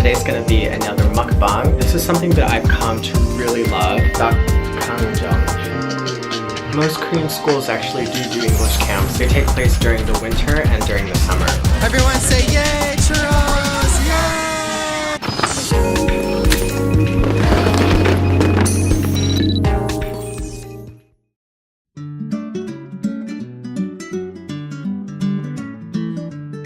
today's gonna be another mukbang. This is something that I've come to really love. Most Korean schools actually do English camps. They take place during the winter and during the summer. Everyone say yay, churros!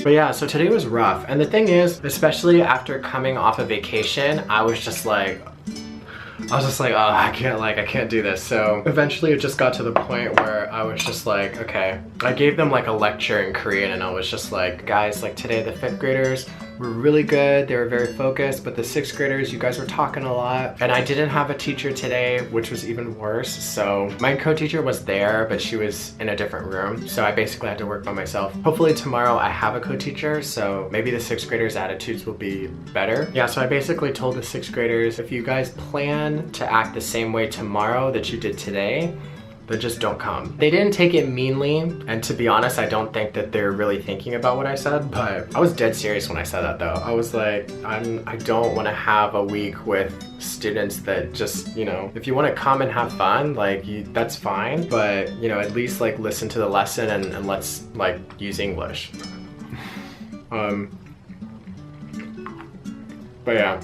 But yeah, so today was rough. And the thing is, especially after coming off of vacation, I was just like, oh, I can't do this. So eventually it just got to the point where I was just like, okay. I gave them like a lecture in Korean and I was just like, guys, like today the 5th graders were really good. They were very focused, but the 6th graders, you guys were talking a lot. And I didn't have a teacher today, which was even worse. So my co-teacher was there, but she was in a different room. So I basically had to work by myself. Hopefully tomorrow I have a co-teacher, so maybe the 6th graders' attitudes will be better. Yeah, so I basically told the 6th graders, if you guys plan to act the same way tomorrow that you did today, then just don't come. They didn't take it meanly, and to be honest, I don't think that they're really thinking about what I said, but I was dead serious when I said that though. I was like, I don't want to have a week with students that just, you know, if you want to come and have fun, like, that's fine, but, you know, at least like listen to the lesson and let's like use English. But yeah.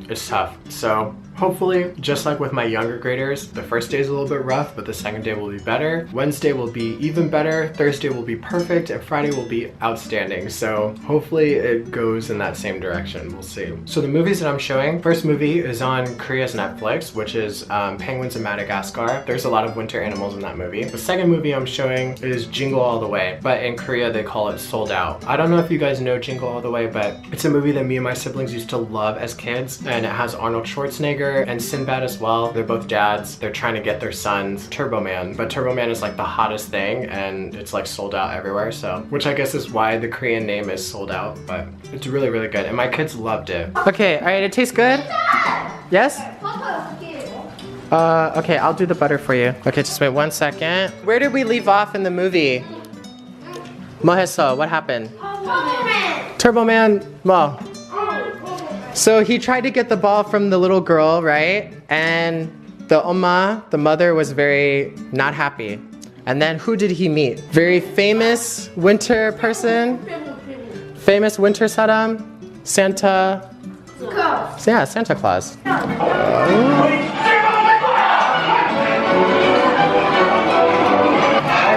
It's tough. So hopefully, just like with my younger graders, the first day is a little bit rough, but the second day will be better. Wednesday will be even better, Thursday will be perfect, and Friday will be outstanding. So hopefully it goes in that same direction. We'll see. So the movies that I'm showing, first movie is on Korea's Netflix, which is Penguins of Madagascar. There's a lot of winter animals in that movie. The second movie I'm showing is Jingle All the Way, but in Korea they call it Sold Out. I don't know if you guys know Jingle All the Way, but it's a movie that me and my siblings used to love as kids, and it has Arnold Schwarzenegger and Sinbad as well. They're both dads. They're trying to get their sons Turbo Man, but Turbo Man is like the hottest thing and it's like sold out everywhere, so, which I guess is why the Korean name is Sold Out, but it's really, really good and my kids loved it. Okay, all right, it tastes good? Yes? Okay, I'll do the butter for you. Okay, just wait 1 second. Where did we leave off in the movie? 뭐 했어? What happened? Turbo Man, 뭐? So he tried to get the ball from the little girl, right? And the 엄마, the mother, was very not happy. And then who did he meet? Very famous winter person? Famous winter saram? Santa? Yeah, Santa Claus. Hi,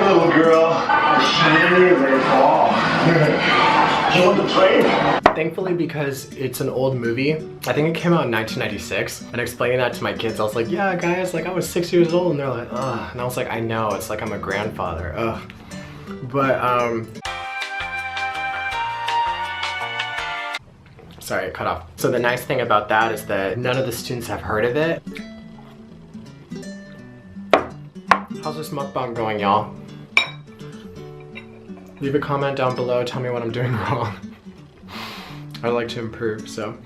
little girl. You want to play? Thankfully, because it's an old movie, I think it came out in 1996, and explaining that to my kids, I was like, yeah guys, like I was 6 years old, and they're like, ugh, and I was like, I know, it's like I'm a grandfather, ugh. But, sorry, it cut off. So the nice thing about that is that none of the students have heard of it. How's this mukbang going, y'all? Leave a comment down below, tell me what I'm doing wrong. I'd like to improve, so.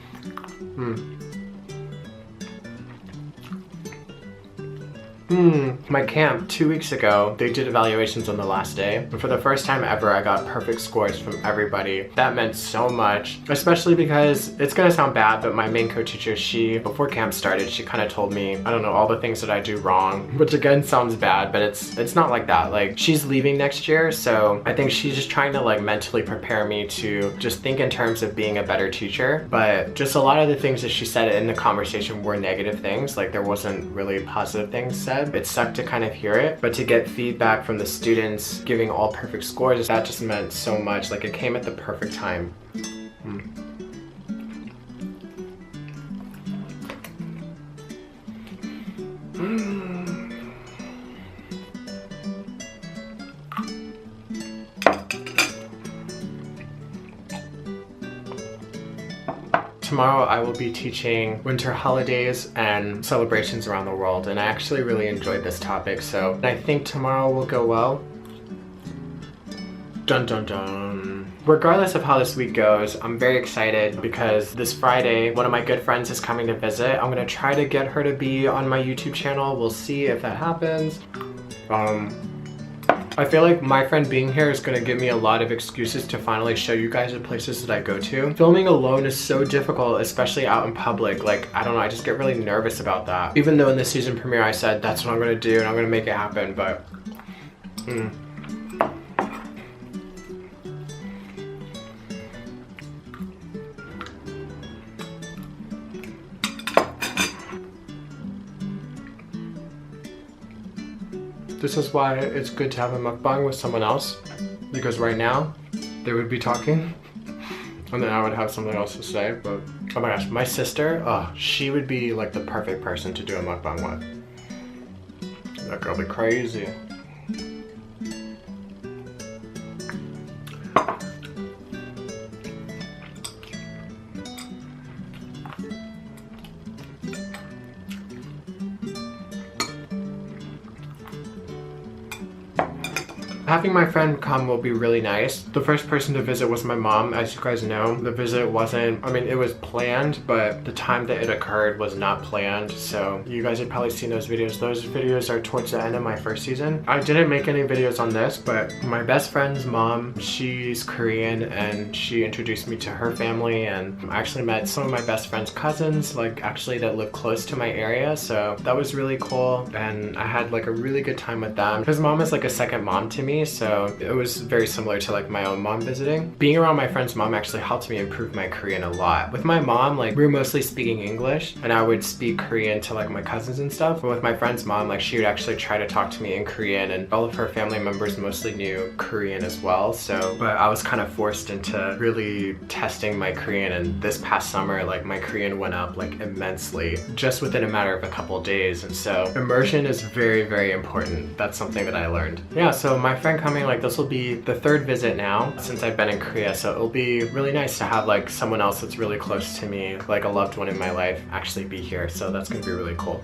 My camp 2 weeks ago, they did evaluations on the last day. And for the first time ever, I got perfect scores from everybody. That meant so much, especially because it's gonna sound bad, but my main co-teacher, before camp started, she kind of told me, I don't know, all the things that I do wrong, which again sounds bad, but it's not like that. Like, she's leaving next year, so I think she's just trying to like mentally prepare me to just think in terms of being a better teacher. But just a lot of the things that she said in the conversation were negative things, like there wasn't really positive things said. It sucked to kind of hear it, but to get feedback from the students giving all perfect scores, that just meant so much. Like, it came at the perfect time. Tomorrow I will be teaching winter holidays and celebrations around the world, and I actually really enjoyed this topic, so I think tomorrow will go well. Dun dun dun. Regardless of how this week goes, I'm very excited because this Friday, one of my good friends is coming to visit. I'm gonna try to get her to be on my YouTube channel. We'll see if that happens. I feel like my friend being here is gonna give me a lot of excuses to finally show you guys the places that I go to. Filming alone is so difficult, especially out in public. Like, I don't know, I just get really nervous about that. Even though in the season premiere I said that's what I'm gonna do and I'm gonna make it happen, but This is why it's good to have a mukbang with someone else, because right now they would be talking and then I would have something else to say. But oh my gosh, my sister, oh, she would be like the perfect person to do a mukbang with. That girl be crazy. Having my friend come will be really nice. The first person to visit was my mom. As you guys know, the visit wasn't, I mean, it was planned, but the time that it occurred was not planned. So you guys have probably seen those videos. Those videos are towards the end of my first season. I didn't make any videos on this, but my best friend's mom, she's Korean and she introduced me to her family, and I actually met some of my best friend's cousins, like actually that live close to my area. So that was really cool. And I had like a really good time with them. His mom is like a second mom to me. So it was very similar to like my own mom visiting. Being around my friend's mom actually helped me improve my Korean a lot. With my mom, like we were mostly speaking English and I would speak Korean to like my cousins and stuff. But with my friend's mom, like she would actually try to talk to me in Korean, and all of her family members mostly knew Korean as well. So, but I was kind of forced into really testing my Korean, and this past summer, like my Korean went up like immensely just within a matter of a couple days. And so immersion is very, very important. That's something that I learned. Yeah, so my friend coming, like this will be the third visit now since I've been in Korea, so it'll be really nice to have like someone else that's really close to me, like a loved one in my life, actually be here. So that's gonna be really cool.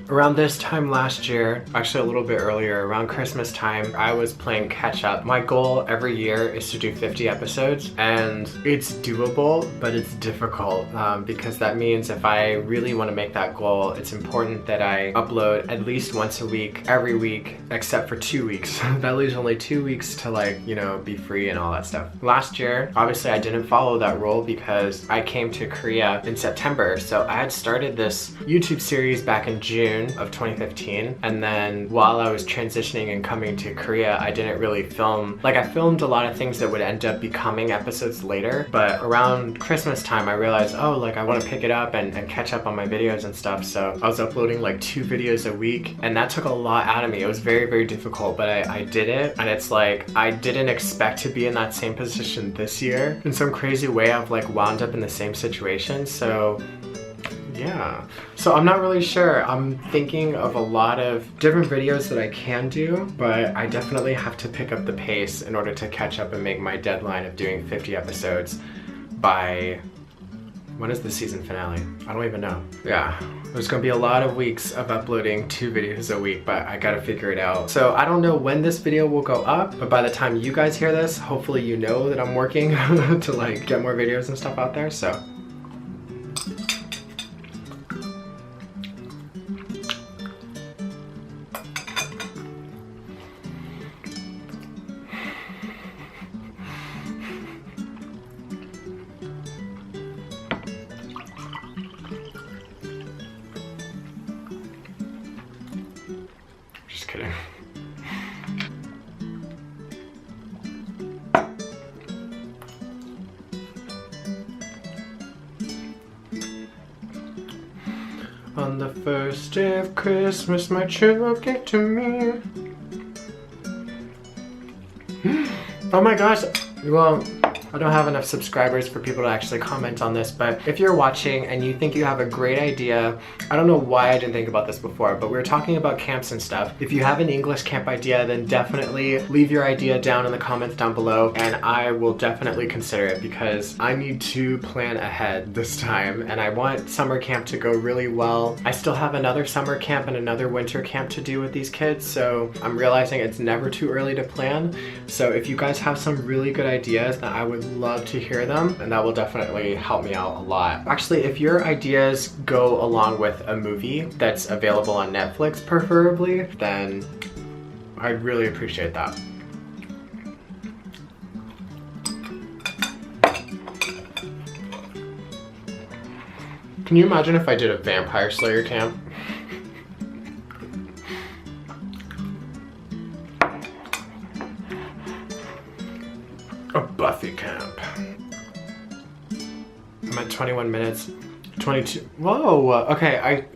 Around this time last year, actually a little bit earlier, around Christmas time, I was playing catch up. My goal every year is to do 50 episodes, and it's doable, but it's difficult because that means if I really want to make that goal, it's important that I upload at least once a week, every week, except for 2 weeks. That leaves only 2 weeks to like, you know, be free and all that stuff. Last year, obviously I didn't follow that rule because I came to Korea in September, so I had started this YouTube series back in June of 2015, and then while I was transitioning and coming to Korea, I didn't really film. Like I filmed a lot of things that would end up becoming episodes later, but around Christmas time I realized, oh, like I want to pick it up and catch up on my videos and stuff. So I was uploading like 2 videos a week, and that took a lot out of me. It was very, very difficult, but I did it, and it's like I didn't expect to be in that same position this year. In some crazy way, I've like wound up in the same situation. So yeah, so I'm not really sure. I'm thinking of a lot of different videos that I can do, but I definitely have to pick up the pace in order to catch up and make my deadline of doing 50 episodes by, when is the season finale? I don't even know. Yeah, there's gonna be a lot of weeks of uploading 2 videos a week, but I gotta figure it out. So I don't know when this video will go up, but by the time you guys hear this, hopefully you know that I'm working to like get more videos and stuff out there, so. Just kidding. On the first day of Christmas, my true love gave to me. Oh my gosh, well, I don't have enough subscribers for people to actually comment on this, but if you're watching and you think you have a great idea, I don't know why I didn't think about this before, but we were talking about camps and stuff. If you have an English camp idea, then definitely leave your idea down in the comments down below, and I will definitely consider it because I need to plan ahead this time, and I want summer camp to go really well. I still have another summer camp and another winter camp to do with these kids, so I'm realizing it's never too early to plan. So if you guys have some really good ideas, then I would love to hear them, and that will definitely help me out a lot. Actually, if your ideas go along with a movie that's available on Netflix preferably, then I'd really appreciate that. Can you imagine if I did a Vampire Slayer camp? A Buffy camp. I'm at 21 minutes, 22. Whoa, okay,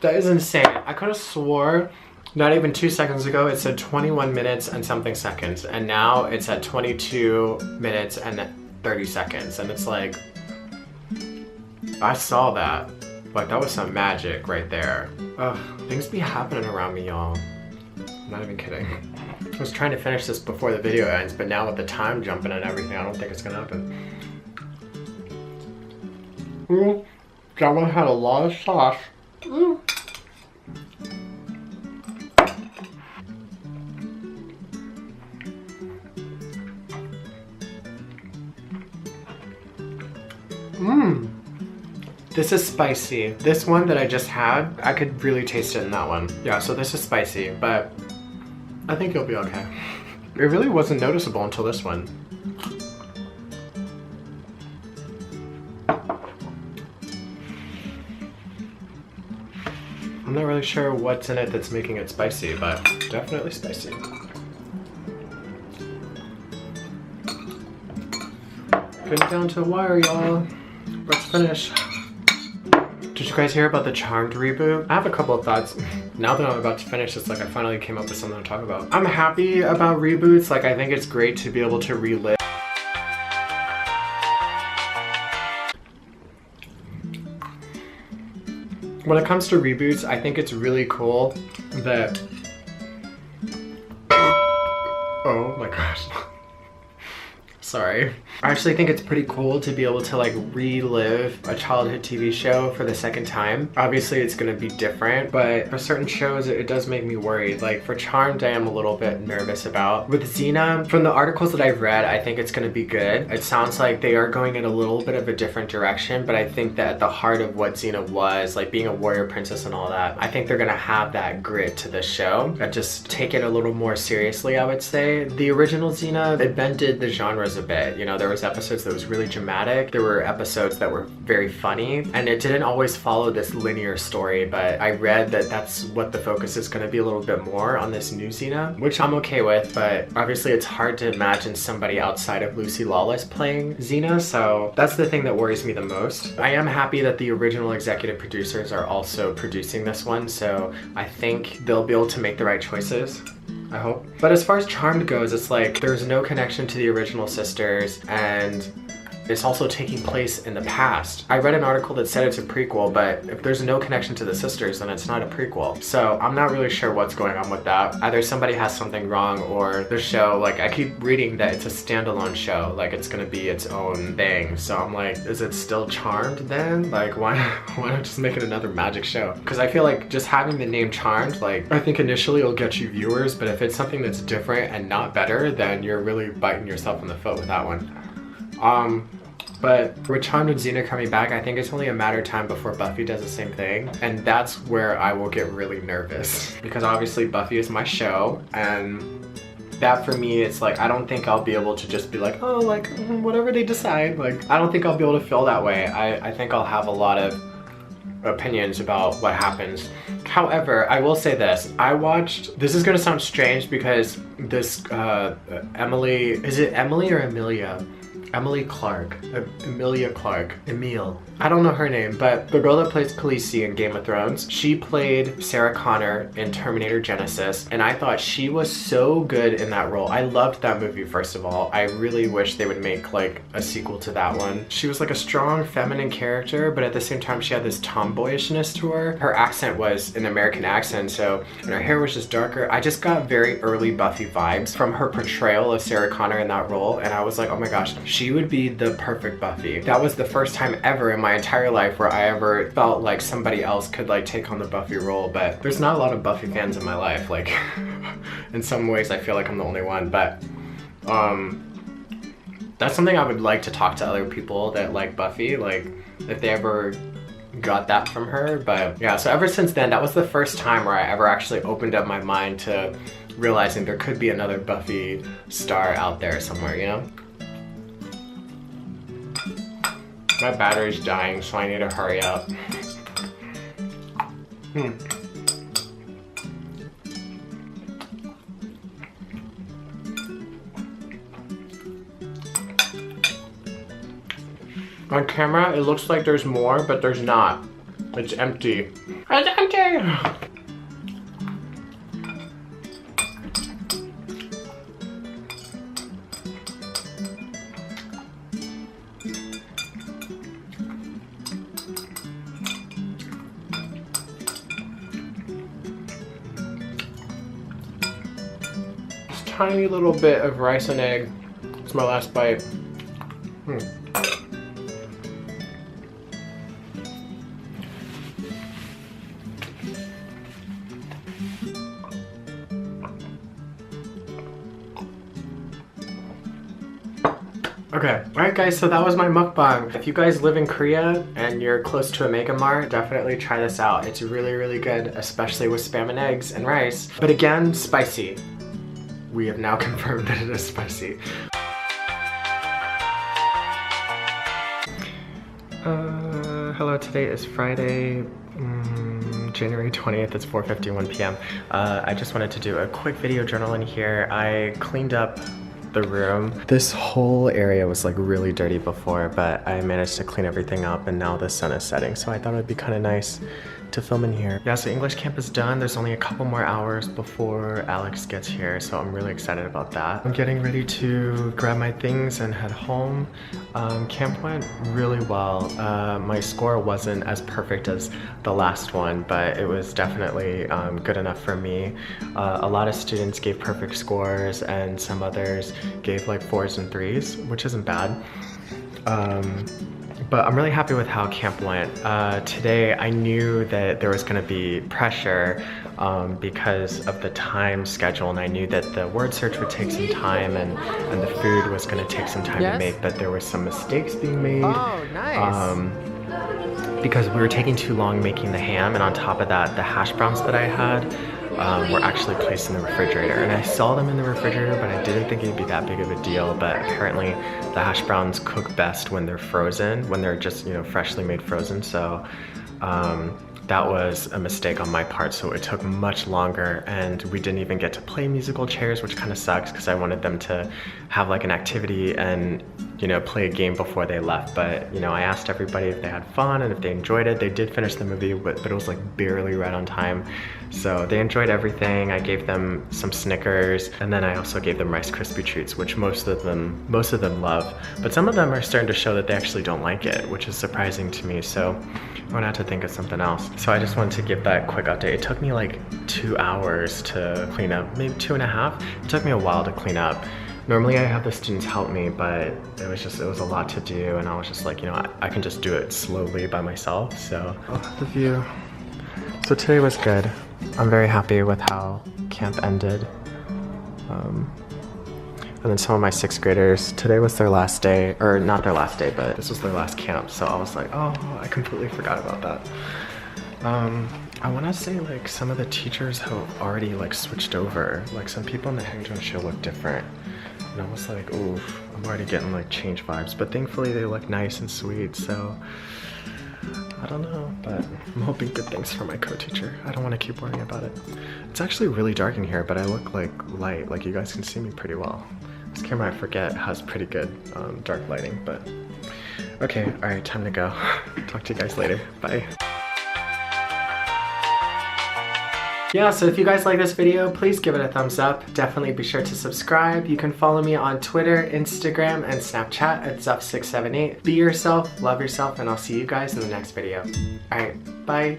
that is insane. I could have swore not even 2 seconds ago it said 21 minutes and something seconds, and now it's at 22 minutes and 30 seconds, and it's like, I saw that. Like, that was some magic right there. Ugh, things be happening around me, y'all. I'm not even kidding. I was trying to finish this before the video ends, but now with the time jumping and everything, I don't think it's gonna happen. Ooh, that one had a lot of sauce. Ooh. Mmm. This is spicy. This one that I just had, I could really taste it in that one. Yeah, so this is spicy, but I think you'll be okay. It really wasn't noticeable until this one. I'm not really sure what's in it that's making it spicy, but definitely spicy. Getting down to the wire, y'all. Let's finish. Did you guys hear about the Charmed reboot? I have a couple of thoughts. Now that I'm about to finish, it's like I finally came up with something to talk about. I'm happy about reboots. Like, I think it's great to be able to relive. When it comes to reboots, I think it's really cool that... Oh my gosh. Sorry. I actually think it's pretty cool to be able to like relive a childhood TV show for the second time. Obviously it's gonna be different, but for certain shows it does make me worried. Like for Charmed I am a little bit nervous about. With Xena, from the articles that I've read, I think it's gonna be good. It sounds like they are going in a little bit of a different direction, but I think that at the heart of what Xena was, like being a warrior princess and all that, I think they're gonna have that grit to the show and just take it a little more seriously, I would say. The original Xena, it bended the genres a bit. You know, there was episodes that was really dramatic, there were episodes that were very funny, and it didn't always follow this linear story, but I read that that's what the focus is going to be a little bit more on this new Xena, which I'm okay with, but obviously it's hard to imagine somebody outside of Lucy Lawless playing Xena, so that's the thing that worries me the most. I am happy that the original executive producers are also producing this one, so I think they'll be able to make the right choices. I hope. But as far as Charmed goes, it's like there's no connection to the original sisters, and it's also taking place in the past. I read an article that said it's a prequel, but if there's no connection to the sisters, then it's not a prequel. So I'm not really sure what's going on with that. Either somebody has something wrong, or the show, like I keep reading that it's a standalone show, like it's gonna be its own thing. So I'm like, is it still Charmed then? Like why not just make it another magic show? Because I feel like just having the name Charmed, like I think initially it'll get you viewers, but if it's something that's different and not better, then you're really biting yourself in the foot with that one. But with Charmed and Xena coming back, I think it's only a matter of time before Buffy does the same thing. And that's where I will get really nervous. Because obviously Buffy is my show, and that for me, it's like, I don't think I'll be able to just be like, oh, like, whatever they decide. Like, I don't think I'll be able to feel that way. I think I'll have a lot of opinions about what happens. However, I will say this. I watched, this is gonna sound strange because this, Emily, is it Emily or Amelia? Emily Clark, Emilia Clark, Emile. I don't know her name, but the girl that plays Khaleesi in Game of Thrones, she played Sarah Connor in Terminator Genesis, and I thought she was so good in that role. I loved that movie, first of all. I really wish they would make like a sequel to that one. She was like a strong feminine character, but at the same time she had this tomboyishness to her. Her accent was an American accent, so, and her hair was just darker. I just got very early Buffy vibes from her portrayal of Sarah Connor in that role, and I was like, oh my gosh, she would be the perfect Buffy. That was the first time ever in my entire life where I ever felt like somebody else could like take on the Buffy role, but there's not a lot of Buffy fans in my life. Like, in some ways I feel like I'm the only one, but That's something I would like to talk to other people that like Buffy, like if they ever got that from her. But yeah, so ever since then, that was the first time where I ever actually opened up my mind to realizing there could be another Buffy star out there somewhere, you know? My battery's dying, so I need to hurry up. On camera, it looks like there's more, but there's not. It's empty. It's empty! Just tiny little bit of rice and egg. It's my last bite. Okay, alright guys, so that was my mukbang. If you guys live in Korea and you're close to a Mega Mart, definitely try this out. It's really, really good, especially with spam and eggs and rice. But again, spicy. We have now confirmed that it is spicy. Hello, today is Friday, January 20th, it's 4:51 p.m. I just wanted to do a quick video journal in here. I cleaned up the room. This whole area was like really dirty before, but I managed to clean everything up and now the sun is setting, so I thought it would be kind of nice to film in here. Yeah, so English camp is done. There's only a couple more hours before Alex gets here, so I'm really excited about that. I'm getting ready to grab my things and head home. Camp went really well. My score wasn't as perfect as the last one, but it was definitely good enough for me. A lot of students gave perfect scores and some others gave like 4s and 3s, which isn't bad. But I'm really happy with how camp went. Today I knew that there was gonna be pressure because of the time schedule, and I knew that the word search would take some time and the food was gonna take some time to make, but there were some mistakes being made. Oh, nice. Because we were taking too long making the ham, and on top of that, the hash browns that I had were actually placed in the refrigerator. And I saw them in the refrigerator, but I didn't think it'd be that big of a deal. But apparently the hash browns cook best when they're frozen, when they're just, you know, freshly made frozen. So that was a mistake on my part, so it took much longer, and we didn't even get to play musical chairs, which kind of sucks because I wanted them to have like an activity and, you know, play a game before they left. But, you know, I asked everybody if they had fun and if they enjoyed it. They did finish the movie, but it was like barely right on time. So they enjoyed everything. I gave them some Snickers, and then I also gave them Rice Krispie treats, which most of them love. But some of them are starting to show that they actually don't like it, which is surprising to me. So I'm gonna have to think of something else. So I just wanted to give that quick update. It took me like 2 hours to clean up, maybe 2.5. It took me a while to clean up. Normally I have the students help me, but it was a lot to do, and I was just like, you know, I can just do it slowly by myself. So the view. So today was good. I'm very happy with how camp ended. And then some of my 6th graders, today was their last day, or not their last day, but this was their last camp. So I was like, oh, I completely forgot about that. I want to say like some of the teachers have already like switched over. Like some people in the Hangzhou show look different. And I was like, oof, I'm already getting like change vibes. But thankfully they look nice and sweet, so I don't know, but I'm hoping good things for my co-teacher. I don't want to keep worrying about it. It's actually really dark in here, but I look like light. Like you guys can see me pretty well. This camera, I forget, has pretty good dark lighting, but okay, all right, time to go. Talk to you guys later, bye. Yeah, so if you guys like this video, please give it a thumbs up. Definitely be sure to subscribe. You can follow me on Twitter, Instagram, and Snapchat at Zuff678. Be yourself, love yourself, and I'll see you guys in the next video. All right, bye.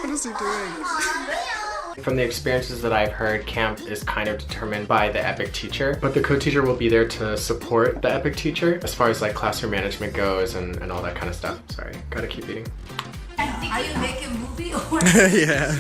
What is he doing? From the experiences that I've heard, camp is kind of determined by the EPIK teacher, but the co-teacher will be there to support the EPIK teacher as far as like classroom management goes and all that kind of stuff. Sorry, gotta keep eating. Are you making movie or? Yeah.